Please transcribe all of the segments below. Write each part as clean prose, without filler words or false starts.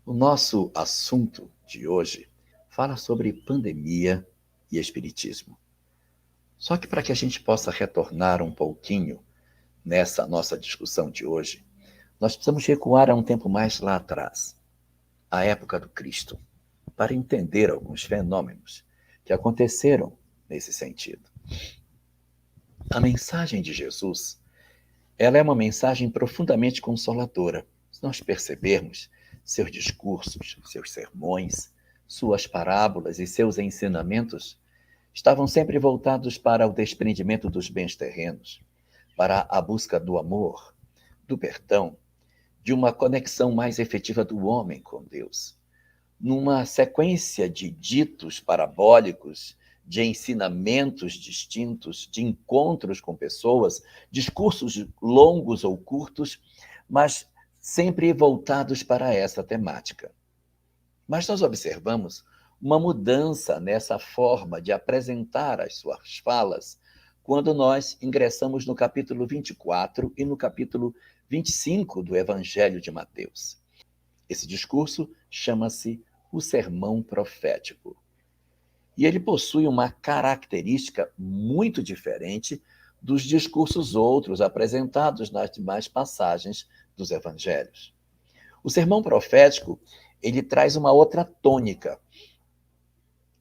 O nosso assunto de hoje fala sobre pandemia e espiritismo. Só que para que a gente possa retornar um pouquinho nessa nossa discussão de hoje, nós precisamos recuar a um tempo mais lá atrás, a época do Cristo, para entender alguns fenômenos que aconteceram nesse sentido. A mensagem de Jesus, ela é uma mensagem profundamente consoladora. Se nós percebermos seus discursos, seus sermões, suas parábolas e seus ensinamentos estavam sempre voltados para o desprendimento dos bens terrenos, para a busca do amor, do perdão, de uma conexão mais efetiva do homem com Deus. Numa sequência de ditos parabólicos, de ensinamentos distintos, de encontros com pessoas, discursos longos ou curtos, mas sempre voltados para essa temática. Mas nós observamos uma mudança nessa forma de apresentar as suas falas quando nós ingressamos no capítulo 24 e no capítulo 25 do Evangelho de Mateus. Esse discurso chama-se o Sermão Profético. E ele possui uma característica muito diferente dos discursos outros apresentados nas demais passagens dos evangelhos. O sermão profético, ele traz uma outra tônica.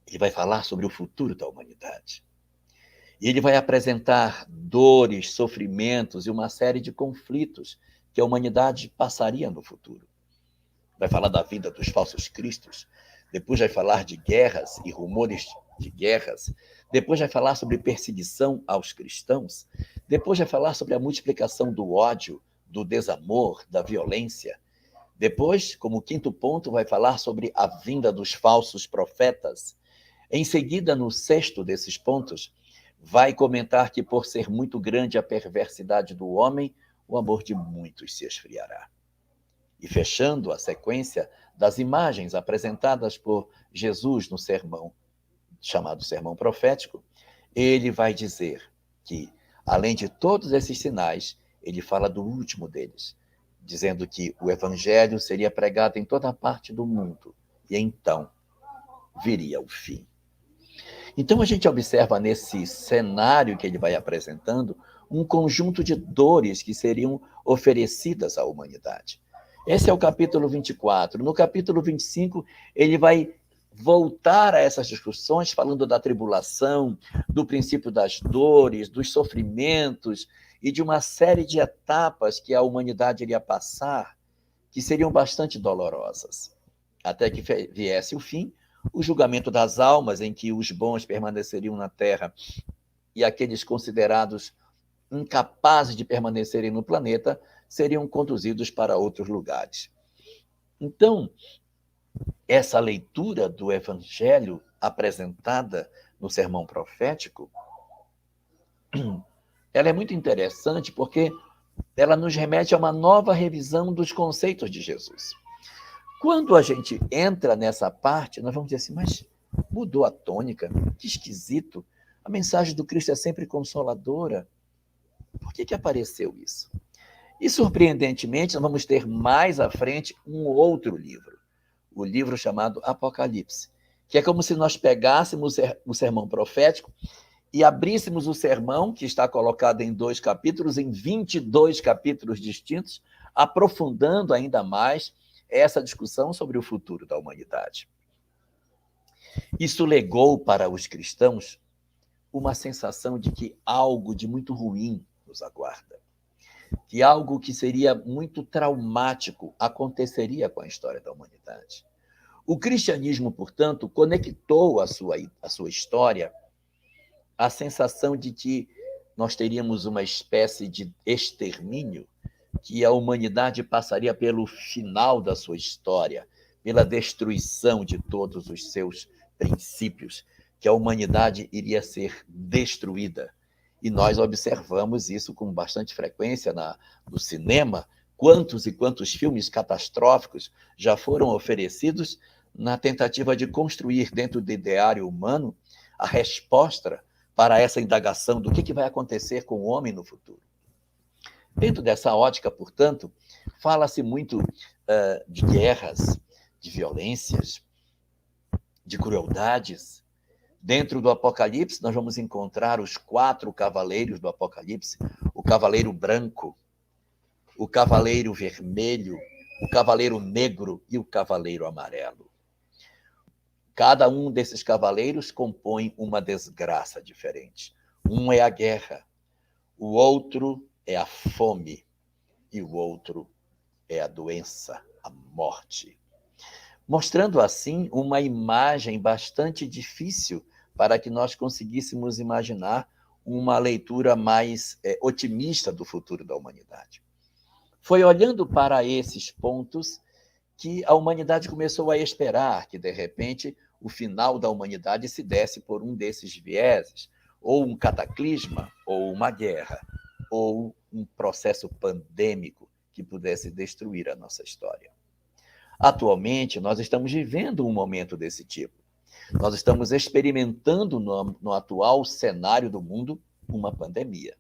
Ele vai falar sobre o futuro da humanidade. E ele vai apresentar dores, sofrimentos e uma série de conflitos que a humanidade passaria no futuro. Vai falar da vinda dos falsos cristos, depois vai falar de guerras e rumores de guerras, depois vai falar sobre perseguição aos cristãos, depois vai falar sobre a multiplicação do ódio, do desamor, da violência. Depois, como quinto ponto, vai falar sobre a vinda dos falsos profetas. Em seguida, no sexto desses pontos, vai comentar que por ser muito grande a perversidade do homem, o amor de muitos se esfriará. E fechando a sequência das imagens apresentadas por Jesus no sermão, chamado Sermão Profético, ele vai dizer que, além de todos esses sinais, ele fala do último deles, dizendo que o evangelho seria pregado em toda parte do mundo, e então viria o fim. Então a gente observa nesse cenário que ele vai apresentando um conjunto de dores que seriam oferecidas à humanidade. Esse é o capítulo 24. No capítulo 25, ele vai voltar a essas discussões, falando da tribulação, do princípio das dores, dos sofrimentos e de uma série de etapas que a humanidade iria passar, que seriam bastante dolorosas, até que viesse o fim, o julgamento das almas, em que os bons permaneceriam na terra e aqueles considerados incapazes de permanecerem no planeta seriam conduzidos para outros lugares. Então, essa leitura do Evangelho apresentada no Sermão Profético, ela é muito interessante porque ela nos remete a uma nova revisão dos conceitos de Jesus. Quando a gente entra nessa parte, nós vamos dizer assim, mas mudou a tônica, que esquisito. A mensagem do Cristo é sempre consoladora. Por que apareceu isso? E, surpreendentemente, nós vamos ter mais à frente um outro livro, o livro chamado Apocalipse, que é como se nós pegássemos o sermão profético e abríssemos o sermão, que está colocado em 2 capítulos, em 22 capítulos distintos, aprofundando ainda mais essa discussão sobre o futuro da humanidade. Isso legou para os cristãos uma sensação de que algo de muito ruim nos aguarda, que algo que seria muito traumático aconteceria com a história da humanidade. O cristianismo, portanto, conectou a sua história à sensação de que nós teríamos uma espécie de extermínio, que a humanidade passaria pelo final da sua história, pela destruição de todos os seus princípios, que a humanidade iria ser destruída. E nós observamos isso com bastante frequência no cinema. Quantos e quantos filmes catastróficos já foram oferecidos na tentativa de construir dentro do ideário humano a resposta para essa indagação do que vai acontecer com o homem no futuro. Dentro dessa ótica, portanto, fala-se muito de guerras, de violências, de crueldades. Dentro do Apocalipse, nós vamos encontrar os 4 cavaleiros do Apocalipse: o cavaleiro branco, o cavaleiro vermelho, o cavaleiro negro e o cavaleiro amarelo. Cada um desses cavaleiros compõe uma desgraça diferente. Um é a guerra, o outro é a fome e o outro é a doença, a morte. Mostrando assim uma imagem bastante difícil para que nós conseguíssemos imaginar uma leitura mais otimista do futuro da humanidade. Foi olhando para esses pontos que a humanidade começou a esperar que, de repente, o final da humanidade se desse por um desses vieses, ou um cataclisma, ou uma guerra, ou um processo pandêmico que pudesse destruir a nossa história. Atualmente, nós estamos vivendo um momento desse tipo. Nós estamos experimentando no atual cenário do mundo uma pandemia.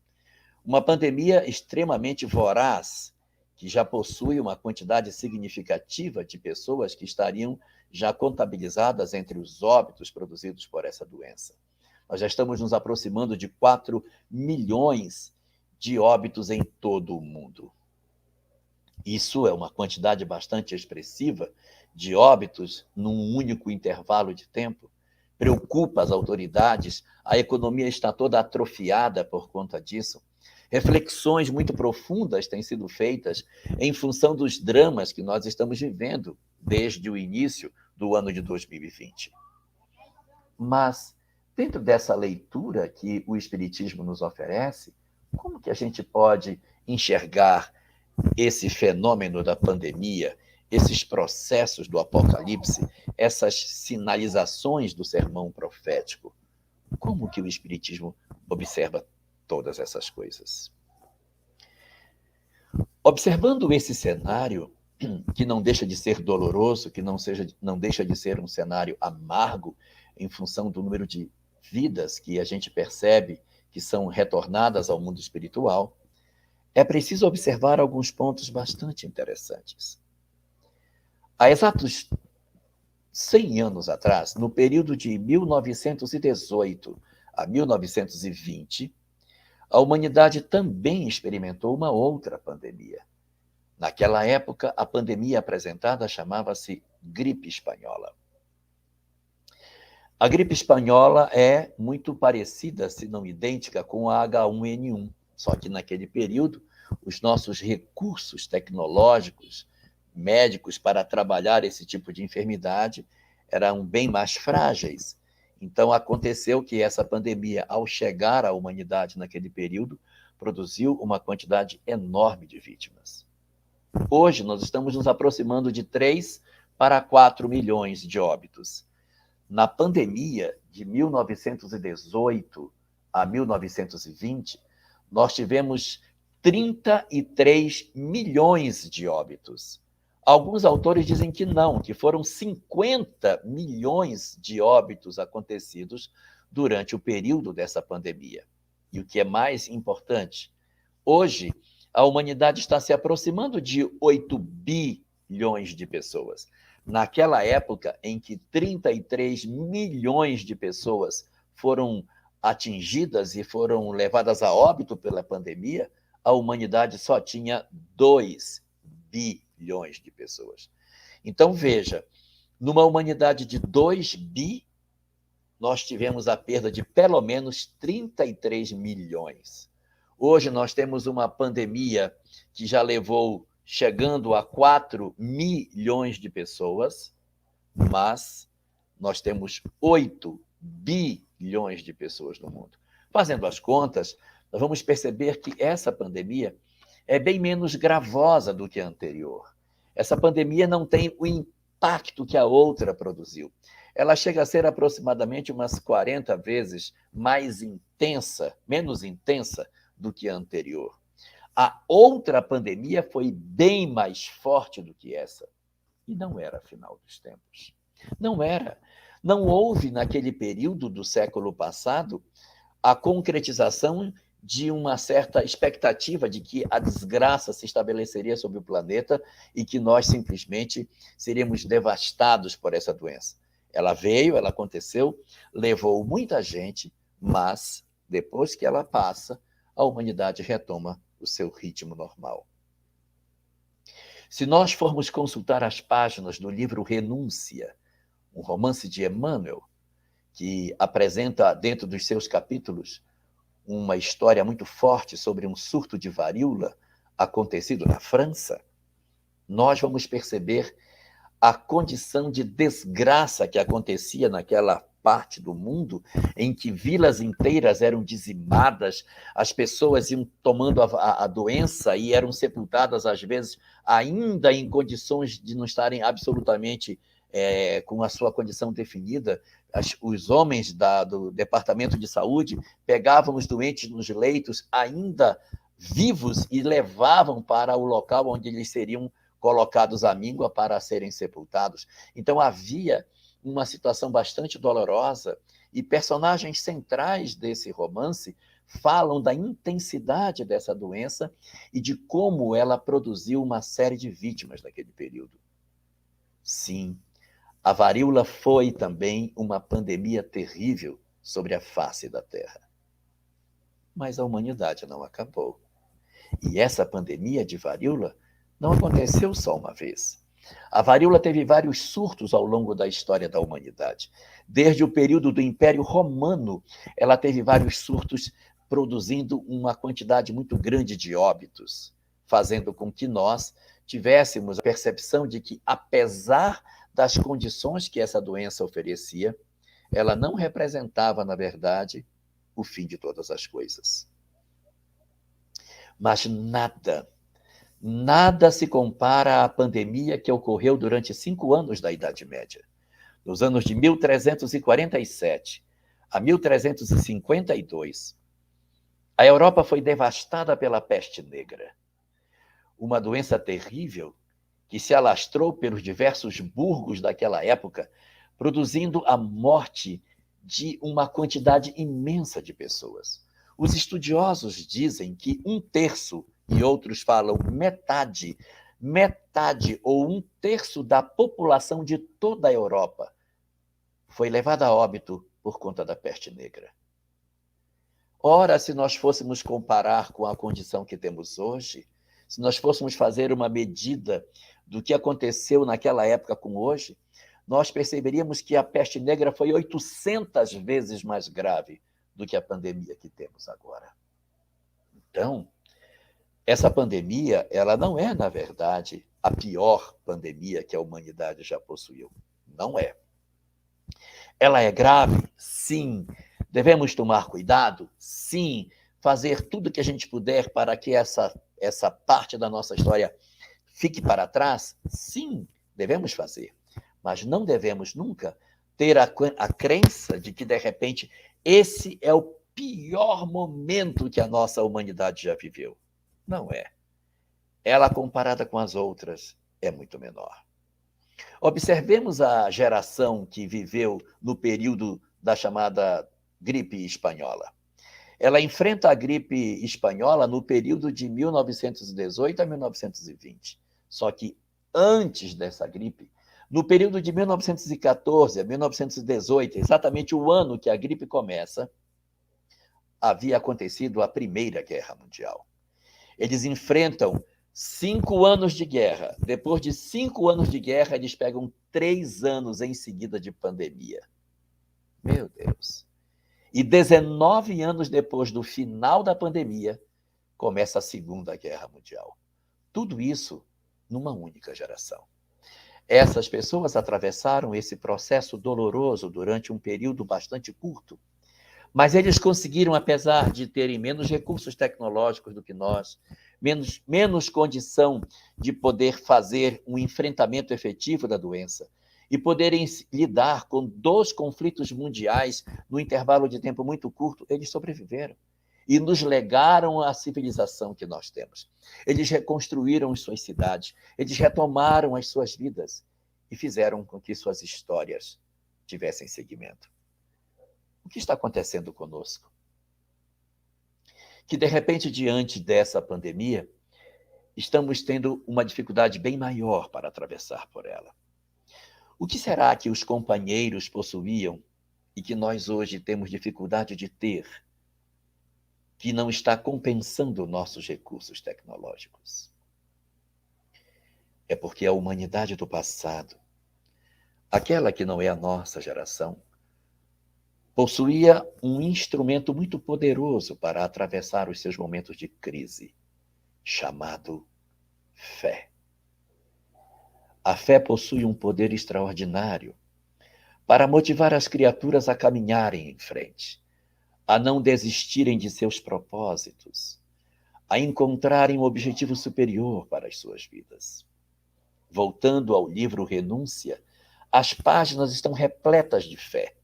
Uma pandemia extremamente voraz, que já possui uma quantidade significativa de pessoas que estariam já contabilizadas entre os óbitos produzidos por essa doença. Nós já estamos nos aproximando de 4 milhões de óbitos em todo o mundo. Isso é uma quantidade bastante expressiva de óbitos num único intervalo de tempo. Preocupa as autoridades, a economia está toda atrofiada por conta disso. Reflexões muito profundas têm sido feitas em função dos dramas que nós estamos vivendo desde o início do ano de 2020. Mas, dentro dessa leitura que o Espiritismo nos oferece, como que a gente pode enxergar esse fenômeno da pandemia, esses processos do Apocalipse, essas sinalizações do sermão profético? Como que o Espiritismo observa todas essas coisas? Observando esse cenário, que não deixa de ser doloroso, que não deixa de ser um cenário amargo, em função do número de vidas que a gente percebe que são retornadas ao mundo espiritual, é preciso observar alguns pontos bastante interessantes. Há exatos 100 anos atrás, no período de 1918 a 1920, a humanidade também experimentou uma outra pandemia. Naquela época, a pandemia apresentada chamava-se gripe espanhola. A gripe espanhola é muito parecida, se não idêntica, com a H1N1, só que naquele período, os nossos recursos tecnológicos, médicos, para trabalhar esse tipo de enfermidade eram bem mais frágeis. Então, aconteceu que essa pandemia, ao chegar à humanidade naquele período, produziu uma quantidade enorme de vítimas. Hoje, nós estamos nos aproximando de 3 para 4 milhões de óbitos. Na pandemia de 1918 a 1920, nós tivemos 33 milhões de óbitos. Alguns autores dizem que não, que foram 50 milhões de óbitos acontecidos durante o período dessa pandemia. E o que é mais importante, hoje a humanidade está se aproximando de 8 bilhões de pessoas. Naquela época em que 33 milhões de pessoas foram atingidas e foram levadas a óbito pela pandemia, a humanidade só tinha 2 bilhões de pessoas. Então, veja, numa humanidade de 2 bi, nós tivemos a perda de pelo menos 33 milhões. Hoje nós temos uma pandemia que já levou chegando a 4 milhões de pessoas, mas nós temos 8 bilhões de pessoas no mundo. Fazendo as contas, nós vamos perceber que essa pandemia é bem menos gravosa do que a anterior. Essa pandemia não tem o impacto que a outra produziu. Ela chega a ser aproximadamente umas 40 vezes mais intensa, menos intensa do que a anterior. A outra pandemia foi bem mais forte do que essa. E não era final dos tempos. Não era. Não houve, naquele período do século passado, a concretização de uma certa expectativa de que a desgraça se estabeleceria sobre o planeta e que nós simplesmente seríamos devastados por essa doença. Ela veio, ela aconteceu, levou muita gente, mas depois que ela passa, a humanidade retoma o seu ritmo normal. Se nós formos consultar as páginas do livro Renúncia, um romance de Emmanuel, que apresenta dentro dos seus capítulos uma história muito forte sobre um surto de varíola acontecido na França, nós vamos perceber a condição de desgraça que acontecia naquela parte do mundo em que vilas inteiras eram dizimadas, as pessoas iam tomando a doença e eram sepultadas, às vezes, ainda em condições de não estarem absolutamente com a sua condição definida. Os homens do Departamento de Saúde pegavam os doentes nos leitos ainda vivos e levavam para o local onde eles seriam colocados à míngua para serem sepultados. Então havia uma situação bastante dolorosa e personagens centrais desse romance falam da intensidade dessa doença e de como ela produziu uma série de vítimas naquele período. Sim, a varíola foi também uma pandemia terrível sobre a face da Terra. Mas a humanidade não acabou. E essa pandemia de varíola não aconteceu só uma vez. A varíola teve vários surtos ao longo da história da humanidade. Desde o período do Império Romano, ela teve vários surtos, produzindo uma quantidade muito grande de óbitos, fazendo com que nós tivéssemos a percepção de que, apesar das condições que essa doença oferecia, ela não representava, na verdade, o fim de todas as coisas. Mas nada se compara à pandemia que ocorreu durante 5 anos da Idade Média. Nos anos de 1347 a 1352, a Europa foi devastada pela peste negra, uma doença terrível que se alastrou pelos diversos burgos daquela época, produzindo a morte de uma quantidade imensa de pessoas. Os estudiosos dizem que 1/3, e outros falam metade ou 1/3 da população de toda a Europa foi levada a óbito por conta da peste negra. Ora, se nós fôssemos comparar com a condição que temos hoje, se nós fôssemos fazer uma medida do que aconteceu naquela época com hoje, nós perceberíamos que a peste negra foi 800 vezes mais grave do que a pandemia que temos agora. Então, essa pandemia, ela não é, na verdade, a pior pandemia que a humanidade já possuiu. Não é. Ela é grave? Sim. Devemos tomar cuidado? Sim. Fazer tudo o que a gente puder para que essa parte da nossa história fique para trás? Sim, devemos fazer. Mas não devemos nunca ter a crença de que, de repente, esse é o pior momento que a nossa humanidade já viveu. Não é. Ela, comparada com as outras, é muito menor. Observemos a geração que viveu no período da chamada gripe espanhola. Ela enfrenta a gripe espanhola no período de 1918 a 1920. Só que antes dessa gripe, no período de 1914 a 1918, exatamente o ano que a gripe começa, havia acontecido a Primeira Guerra Mundial. Eles enfrentam 5 anos de guerra. Depois de 5 anos de guerra, eles pegam 3 anos em seguida de pandemia. Meu Deus. E 19 anos depois do final da pandemia, começa a Segunda Guerra Mundial. Tudo isso numa única geração. Essas pessoas atravessaram esse processo doloroso durante um período bastante curto, mas eles conseguiram, apesar de terem menos recursos tecnológicos do que nós, menos condição de poder fazer um enfrentamento efetivo da doença e poderem lidar com 2 conflitos mundiais no intervalo de tempo muito curto, eles sobreviveram e nos legaram a civilização que nós temos. Eles reconstruíram as suas cidades, eles retomaram as suas vidas e fizeram com que suas histórias tivessem seguimento. O que está acontecendo conosco? que, de repente, diante dessa pandemia, estamos tendo uma dificuldade bem maior para atravessar por ela. O que será que os companheiros possuíam e que nós hoje temos dificuldade de ter, que não está compensando nossos recursos tecnológicos? É porque a humanidade do passado, aquela que não é a nossa geração, possuía um instrumento muito poderoso para atravessar os seus momentos de crise, chamado fé. A fé possui um poder extraordinário para motivar as criaturas a caminharem em frente, a não desistirem de seus propósitos, a encontrarem um objetivo superior para as suas vidas. Voltando ao livro Renúncia, as páginas estão repletas de fé.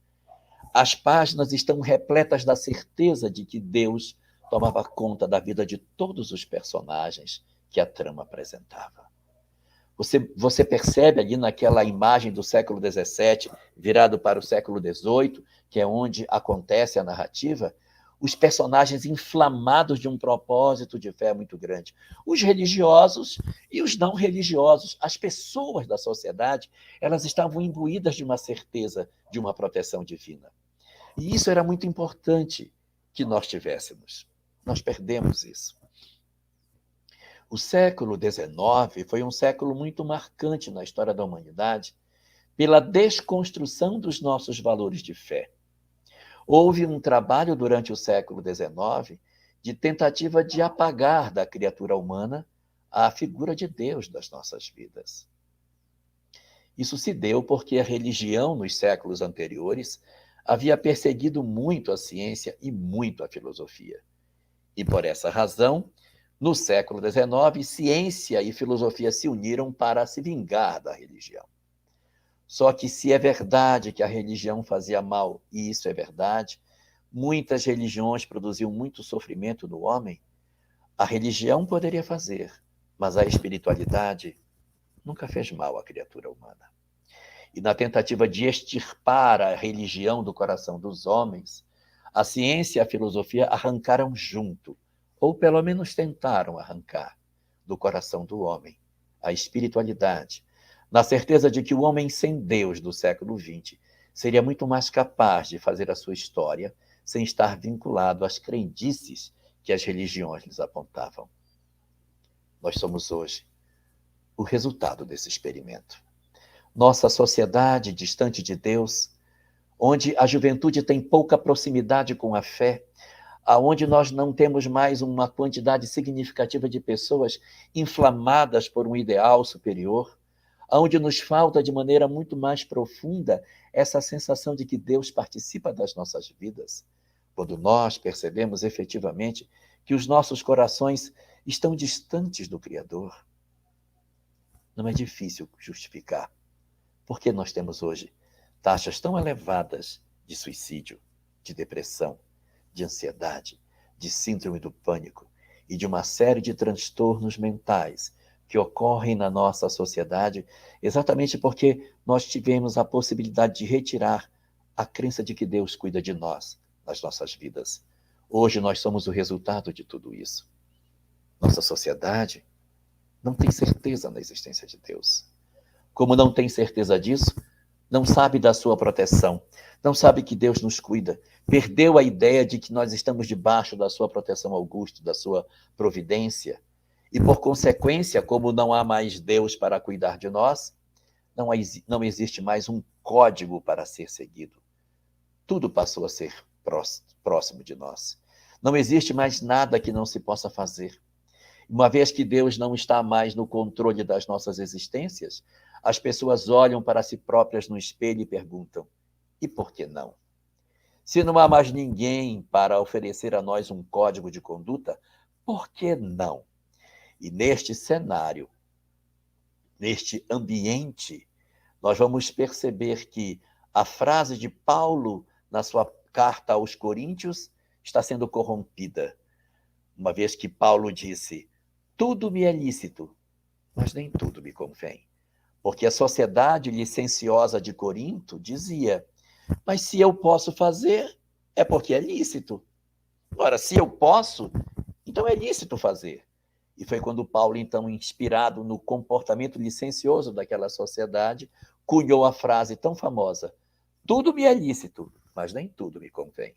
As páginas estão repletas da certeza de que Deus tomava conta da vida de todos os personagens que a trama apresentava. Você percebe ali naquela imagem do século XVII, virado para o século XVIII, que é onde acontece a narrativa, os personagens inflamados de um propósito de fé muito grande. Os religiosos e os não religiosos, as pessoas da sociedade, elas estavam imbuídas de uma certeza de uma proteção divina. E isso era muito importante que nós tivéssemos. Nós perdemos isso. O século XIX foi um século muito marcante na história da humanidade pela desconstrução dos nossos valores de fé. Houve um trabalho durante o século XIX de tentativa de apagar da criatura humana a figura de Deus das nossas vidas. Isso se deu porque a religião, nos séculos anteriores, havia perseguido muito a ciência e muito a filosofia. E por essa razão, no século XIX, ciência e filosofia se uniram para se vingar da religião. Só que se é verdade que a religião fazia mal, e isso é verdade, muitas religiões produziam muito sofrimento no homem, a religião poderia fazer, mas a espiritualidade nunca fez mal à criatura humana. E na tentativa de extirpar a religião do coração dos homens, a ciência e a filosofia arrancaram junto, ou pelo menos tentaram arrancar do coração do homem a espiritualidade, na certeza de que o homem sem Deus do século XX seria muito mais capaz de fazer a sua história sem estar vinculado às crendices que as religiões lhes apontavam. Nós somos hoje o resultado desse experimento. Nossa sociedade distante de Deus, onde a juventude tem pouca proximidade com a fé, aonde nós não temos mais uma quantidade significativa de pessoas inflamadas por um ideal superior, aonde nos falta de maneira muito mais profunda essa sensação de que Deus participa das nossas vidas, quando nós percebemos efetivamente que os nossos corações estão distantes do Criador. Não é difícil justificar por que nós temos hoje taxas tão elevadas de suicídio, de depressão, de ansiedade, de síndrome do pânico e de uma série de transtornos mentais que ocorrem na nossa sociedade exatamente porque nós tivemos a possibilidade de retirar a crença de que Deus cuida de nós, nas nossas vidas. Hoje nós somos o resultado de tudo isso. Nossa sociedade não tem certeza da existência de Deus. Como não tem certeza disso, não sabe da sua proteção, não sabe que Deus nos cuida, perdeu a ideia de que nós estamos debaixo da sua proteção augusta, da sua providência, e por consequência, como não há mais Deus para cuidar de nós, não existe mais um código para ser seguido. Tudo passou a ser próximo de nós. Não existe mais nada que não se possa fazer. Uma vez que Deus não está mais no controle das nossas existências, as pessoas olham para si próprias no espelho e perguntam: e por que não? Se não há mais ninguém para oferecer a nós um código de conduta, por que não? E neste cenário, neste ambiente, nós vamos perceber que a frase de Paulo na sua carta aos Coríntios está sendo corrompida, uma vez que Paulo disse: tudo me é lícito, mas nem tudo me convém. Porque a sociedade licenciosa de Corinto dizia: mas se eu posso fazer, é porque é lícito. Ora, se eu posso, Então é lícito fazer. E foi quando Paulo, então, inspirado no comportamento licencioso daquela sociedade, cunhou a frase tão famosa: tudo me é lícito, mas nem tudo me convém.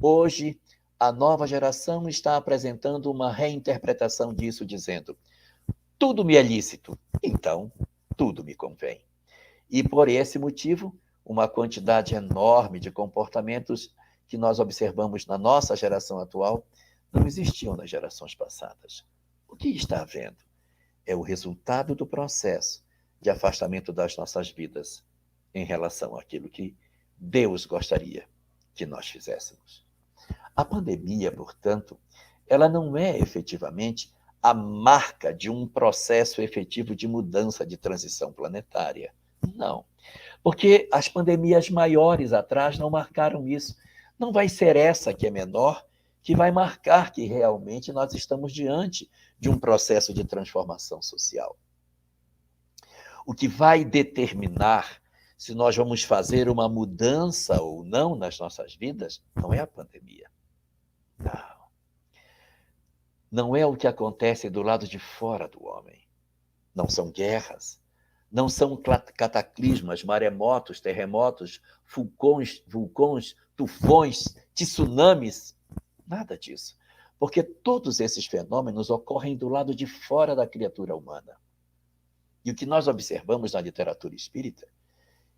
Hoje, a nova geração está apresentando uma reinterpretação disso, dizendo: tudo me é lícito, então tudo me convém. E por esse motivo, uma quantidade enorme de comportamentos que nós observamos na nossa geração atual não existiam nas gerações passadas. O que está havendo é o resultado do processo de afastamento das nossas vidas em relação àquilo que Deus gostaria que nós fizéssemos. A pandemia, portanto, ela não é efetivamente a marca de um processo efetivo de mudança de transição planetária. Não, porque as pandemias maiores atrás não marcaram isso. Não vai ser essa que é menor que vai marcar que realmente nós estamos diante de um processo de transformação social. O que vai determinar se nós vamos fazer uma mudança ou não nas nossas vidas não é a pandemia. Não. Não é o que acontece do lado de fora do homem. Não são guerras, não são cataclismas, maremotos, terremotos, vulcões, tufões, tsunamis, nada disso. Porque todos esses fenômenos ocorrem do lado de fora da criatura humana. E o que nós observamos na literatura espírita,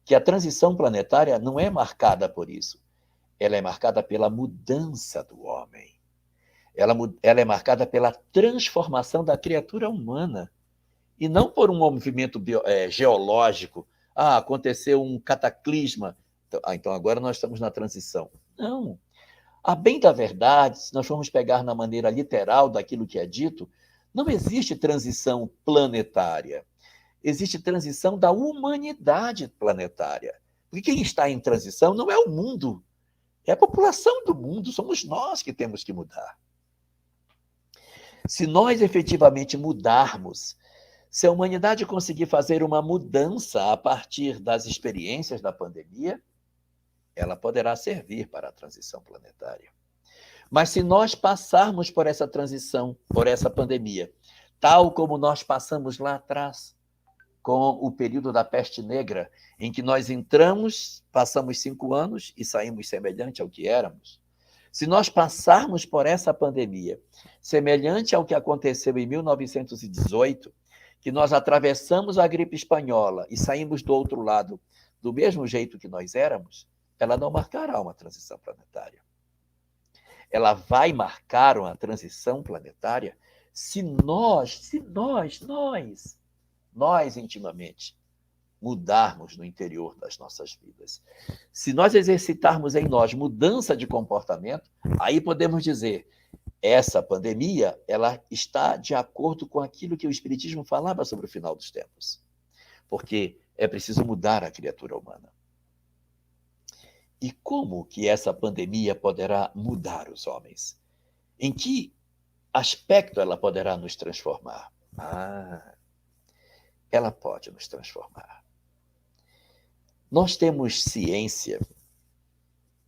que a transição planetária não é marcada por isso. Ela é marcada pela mudança do homem. Ela é marcada pela transformação da criatura humana. E não por um movimento geológico. Aconteceu um cataclisma. Então agora nós estamos na transição. Não. A bem da verdade, se nós formos pegar na maneira literal daquilo que é dito, não existe transição planetária. Existe transição da humanidade planetária. Porque quem está em transição não é o mundo, é a população do mundo, somos nós que temos que mudar. Se nós efetivamente mudarmos, se a humanidade conseguir fazer uma mudança a partir das experiências da pandemia, ela poderá servir para a transição planetária. Mas se nós passarmos por essa transição, por essa pandemia, tal como nós passamos lá atrás, com o período da peste negra, em que nós entramos, passamos 5 anos e saímos semelhante ao que éramos. Se nós passarmos por essa pandemia, semelhante ao que aconteceu em 1918, que nós atravessamos a gripe espanhola e saímos do outro lado do mesmo jeito que nós éramos, ela não marcará uma transição planetária. Ela vai marcar uma transição planetária se nós intimamente mudarmos no interior das nossas vidas. Se nós exercitarmos em nós mudança de comportamento, aí podemos dizer, essa pandemia, ela está de acordo com aquilo que o Espiritismo falava sobre o final dos tempos. Porque é preciso mudar a criatura humana. E como que essa pandemia poderá mudar os homens? Em que aspecto ela poderá nos transformar? Ela pode nos transformar. Nós temos ciência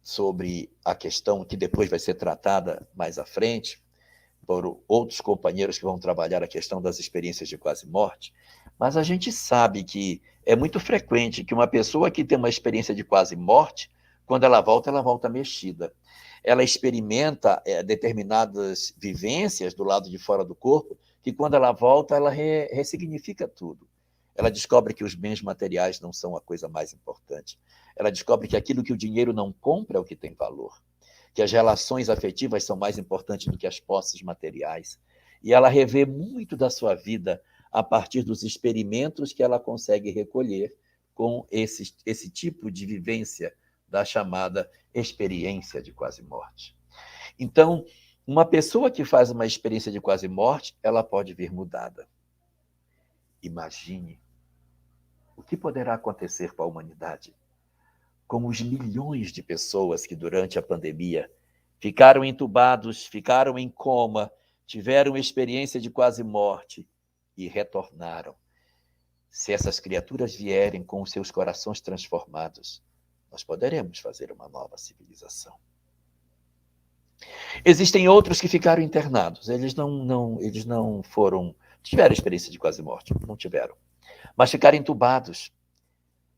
sobre a questão que depois vai ser tratada mais à frente por outros companheiros que vão trabalhar a questão das experiências de quase morte, mas a gente sabe que é muito frequente que uma pessoa que tem uma experiência de quase morte, quando ela volta mexida. Ela experimenta determinadas vivências do lado de fora do corpo, que quando ela volta, ela ressignifica tudo. Ela descobre que os bens materiais não são a coisa mais importante. Ela descobre que aquilo que o dinheiro não compra é o que tem valor. Que as relações afetivas são mais importantes do que as posses materiais. E ela revê muito da sua vida a partir dos experimentos que ela consegue recolher com esse tipo de vivência da chamada experiência de quase morte. Então, uma pessoa que faz uma experiência de quase morte, ela pode vir mudada. Imagine o que poderá acontecer com a humanidade, com os milhões de pessoas que durante a pandemia ficaram entubados, ficaram em coma, tiveram experiência de quase morte e retornaram. Se essas criaturas vierem com os seus corações transformados, nós poderemos fazer uma nova civilização. Existem outros que ficaram internados. Eles não tiveram experiência de quase morte, não tiveram. Mas ficaram entubados,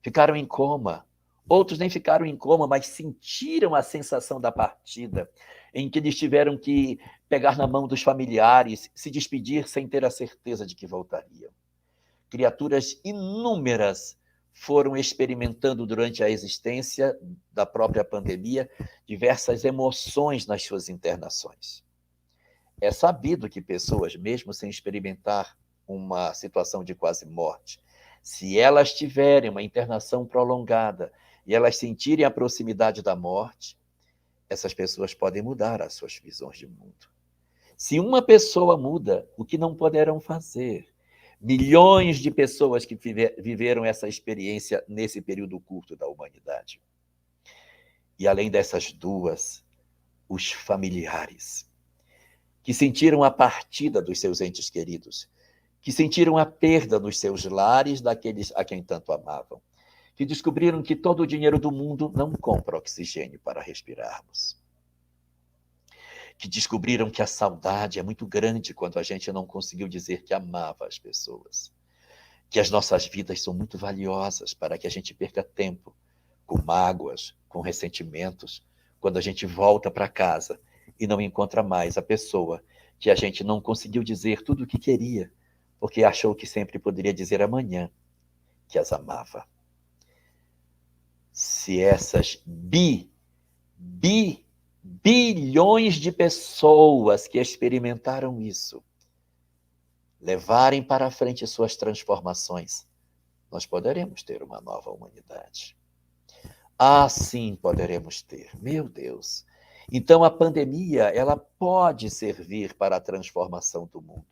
ficaram em coma. Outros nem ficaram em coma, mas sentiram a sensação da partida, em que eles tiveram que pegar na mão dos familiares, se despedir sem ter a certeza de que voltariam. Criaturas inúmeras foram experimentando durante a existência da própria pandemia diversas emoções nas suas internações. É sabido que pessoas, mesmo sem experimentar uma situação de quase morte, se elas tiverem uma internação prolongada e elas sentirem a proximidade da morte, essas pessoas podem mudar as suas visões de mundo. Se uma pessoa muda, o que não poderão fazer? Milhões de pessoas que viveram essa experiência nesse período curto da humanidade. E além dessas duas, os familiares, que sentiram a partida dos seus entes queridos, que sentiram a perda nos seus lares daqueles a quem tanto amavam, que descobriram que todo o dinheiro do mundo não compra oxigênio para respirarmos, que descobriram que a saudade é muito grande quando a gente não conseguiu dizer que amava as pessoas, que as nossas vidas são muito valiosas para que a gente perca tempo com mágoas, com ressentimentos, quando a gente volta para casa e não encontra mais a pessoa que a gente não conseguiu dizer tudo o que queria, porque achou que sempre poderia dizer amanhã que as amava. Se essas bilhões de pessoas que experimentaram isso levarem para frente suas transformações, nós poderemos ter uma nova humanidade. Ah, sim, poderemos ter. Meu Deus. Então a pandemia, ela pode servir para a transformação do mundo,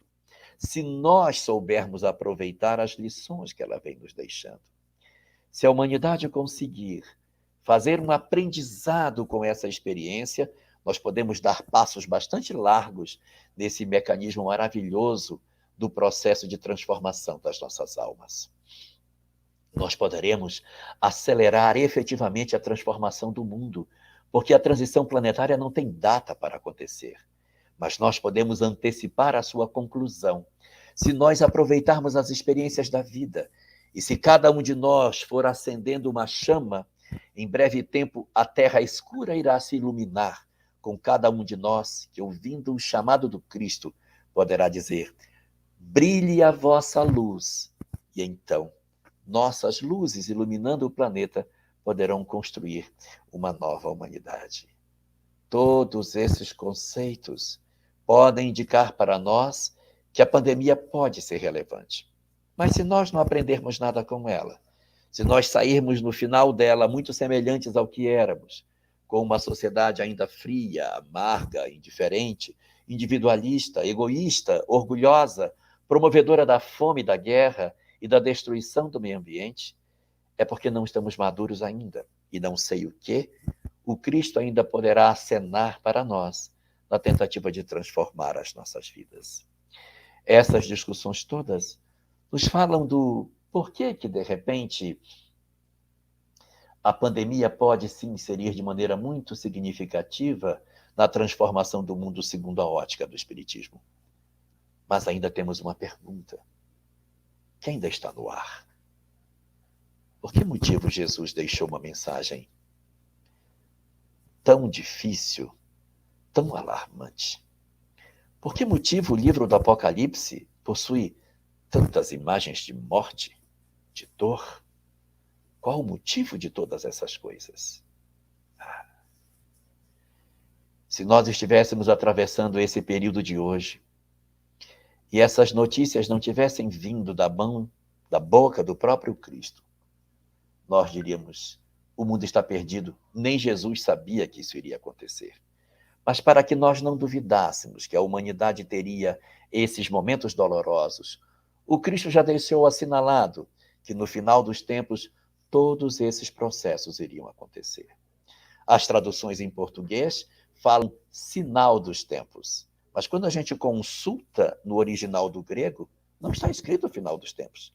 se nós soubermos aproveitar as lições que ela vem nos deixando. Se a humanidade conseguir fazer um aprendizado com essa experiência, nós podemos dar passos bastante largos nesse mecanismo maravilhoso do processo de transformação das nossas almas. Nós poderemos acelerar efetivamente a transformação do mundo, porque a transição planetária não tem data para acontecer, mas nós podemos antecipar a sua conclusão. Se nós aproveitarmos as experiências da vida, e se cada um de nós for acendendo uma chama, em breve tempo a terra escura irá se iluminar com cada um de nós que, ouvindo o chamado do Cristo, poderá dizer: brilhe a vossa luz. E então, nossas luzes iluminando o planeta poderão construir uma nova humanidade. Todos esses conceitos podem indicar para nós que a pandemia pode ser relevante. Mas se nós não aprendermos nada com ela, se nós sairmos no final dela muito semelhantes ao que éramos, com uma sociedade ainda fria, amarga, indiferente, individualista, egoísta, orgulhosa, promovedora da fome, da guerra e da destruição do meio ambiente, é porque não estamos maduros ainda. E não sei o que, o Cristo ainda poderá acenar para nós na tentativa de transformar as nossas vidas. Essas discussões todas nos falam do porquê que, de repente, a pandemia pode se inserir de maneira muito significativa na transformação do mundo segundo a ótica do Espiritismo. Mas ainda temos uma pergunta que ainda está no ar. Por que motivo Jesus deixou uma mensagem tão difícil, tão alarmante? Por que motivo o livro do Apocalipse possui tantas imagens de morte, de dor? Qual o motivo de todas essas coisas? Se nós estivéssemos atravessando esse período de hoje e essas notícias não tivessem vindo da boca do próprio Cristo, nós diríamos: o mundo está perdido, nem Jesus sabia que isso iria acontecer. Mas para que nós não duvidássemos que a humanidade teria esses momentos dolorosos, o Cristo já deixou assinalado que no final dos tempos todos esses processos iriam acontecer. As traduções em português falam sinal dos tempos, mas quando a gente consulta no original do grego, não está escrito final dos tempos.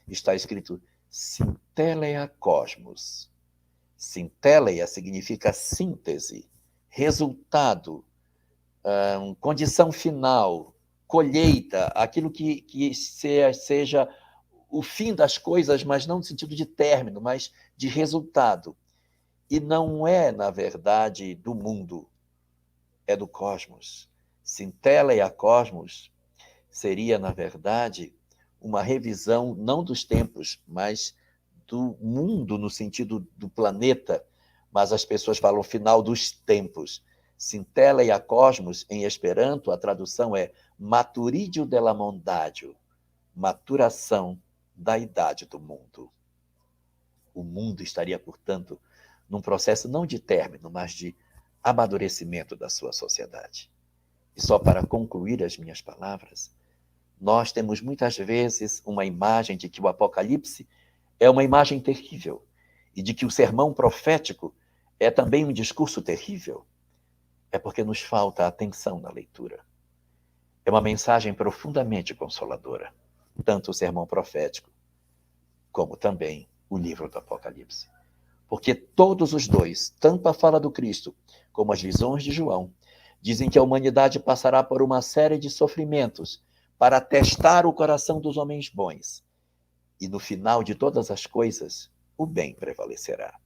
Está escrito Synteleia Cosmos. Synteleia significa síntese, resultado, condição final, colheita, aquilo que seja o fim das coisas, mas não no sentido de término, mas de resultado. E não é, na verdade, do mundo, é do cosmos. Centelea Cosmos seria, na verdade, uma revisão não dos tempos, mas do mundo no sentido do planeta, mas as pessoas falam final dos tempos. Centelea Cosmos, em Esperanto, a tradução é maturidio de la mondadio, maturação da idade do mundo. O mundo estaria, portanto, num processo não de término, mas de amadurecimento da sua sociedade. E só para concluir as minhas palavras, nós temos muitas vezes uma imagem de que o Apocalipse é uma imagem terrível e de que o sermão profético é também um discurso terrível. É porque nos falta atenção na leitura. É uma mensagem profundamente consoladora, tanto o sermão profético como também o livro do Apocalipse. Porque todos os dois, tanto a fala do Cristo como as visões de João, dizem que a humanidade passará por uma série de sofrimentos para testar o coração dos homens bons. E no final de todas as coisas, o bem prevalecerá.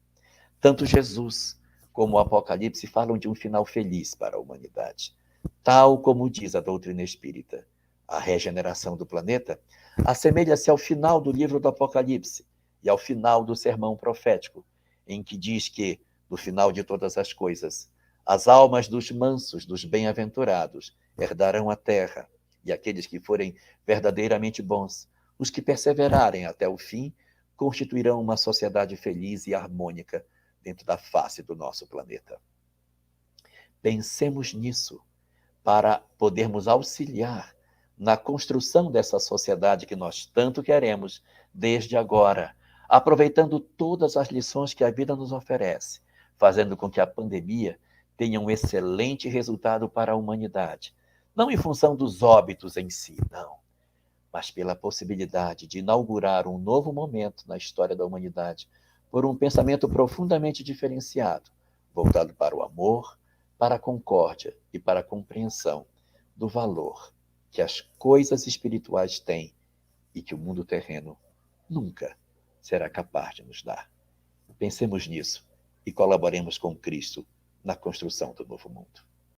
Tanto Jesus como o Apocalipse falam de um final feliz para a humanidade. Tal como diz a doutrina espírita, a regeneração do planeta assemelha-se ao final do livro do Apocalipse e ao final do sermão profético, em que diz que, no final de todas as coisas, as almas dos mansos, dos bem-aventurados, herdarão a terra, e aqueles que forem verdadeiramente bons, os que perseverarem até o fim, constituirão uma sociedade feliz e harmônica dentro da face do nosso planeta. Pensemos nisso para podermos auxiliar na construção dessa sociedade que nós tanto queremos desde agora, aproveitando todas as lições que a vida nos oferece, fazendo com que a pandemia tenha um excelente resultado para a humanidade, não em função dos óbitos em si, não, mas pela possibilidade de inaugurar um novo momento na história da humanidade por um pensamento profundamente diferenciado, voltado para o amor, para a concórdia e para a compreensão do valor que as coisas espirituais têm e que o mundo terreno nunca será capaz de nos dar. Pensemos nisso e colaboremos com Cristo na construção do novo mundo.